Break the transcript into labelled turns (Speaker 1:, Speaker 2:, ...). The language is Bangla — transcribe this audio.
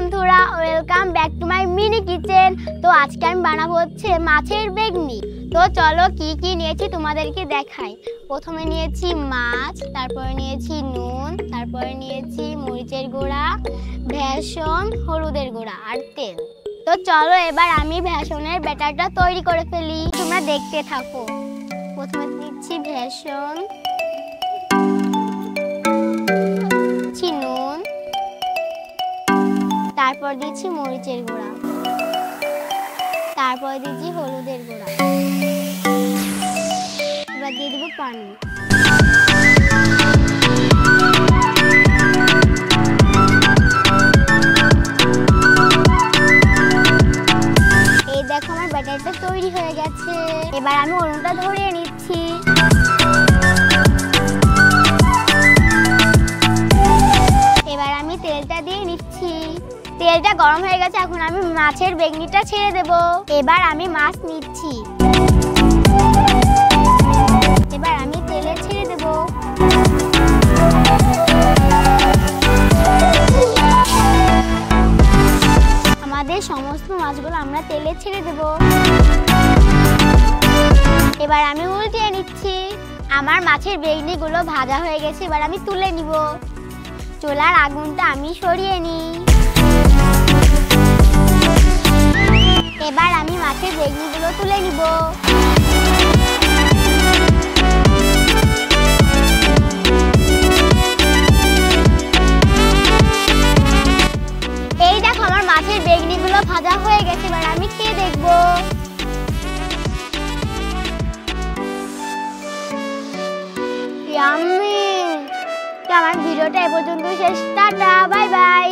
Speaker 1: বন্ধুরা, welcome back to my mini kitchen. তো আজকে আমি বানাবো হচ্ছে মাছের বেগনি। তো চলো কি কি নিয়েছি তোমাদেরকে দেখাই। প্রথমে নিয়েছি মাছ, তারপরে নিয়েছি নুন, তারপরে নিয়েছি মরিচের গুঁড়া, বেসন, হলুদের গুঁড়া আর তেল। তো চলো এবার আমি বেসনের ব্যাটারটা তৈরি করে ফেলি, তোমরা দেখতে থাকো। প্রথমে দিচ্ছি বেসন, নুন, তারপর দিচ্ছি মরিচের গুঁড়া, তারপর দিচ্ছি হলুদের গুঁড়া, এবার দিয়ে দেবো পানি। এই দেখো আমার ব্যাটারটা তৈরি হয়ে গেছে। এবার আমি উনুনটা ধরিয়ে নিচ্ছি। এবার আমি তেলটা দিয়ে নিচ্ছি। তেলটা গরম হয়ে গেছে, এখন আমি মাছের বেগনিটা ছেড়ে দেব। এবার আমি মাছ নিচ্ছি, এবার আমি তেলে ছেড়ে দেব। আমাদের সমস্ত মাছগুলো আমরা তেলে ছেড়ে দেব। এবার আমি উল্টিয়ে নিচ্ছি। আমার মাছের বেগনিগুলো ভাজা হয়ে গেছে, এবার আমি তুলে নিব। চুলার আগুনটা আমি সরিয়ে নিই। এবার আমি মাছের বেগনিগুলো তুলে নিব। এই দেখো আমার মাছের বেগনিগুলো ভাজা হয়ে গেছে, এবার আমি খেয়ে দেখব। ইয়াম্মি! আমার ভিডিওটা এ পর্যন্ত শেষ। Tata, bye bye.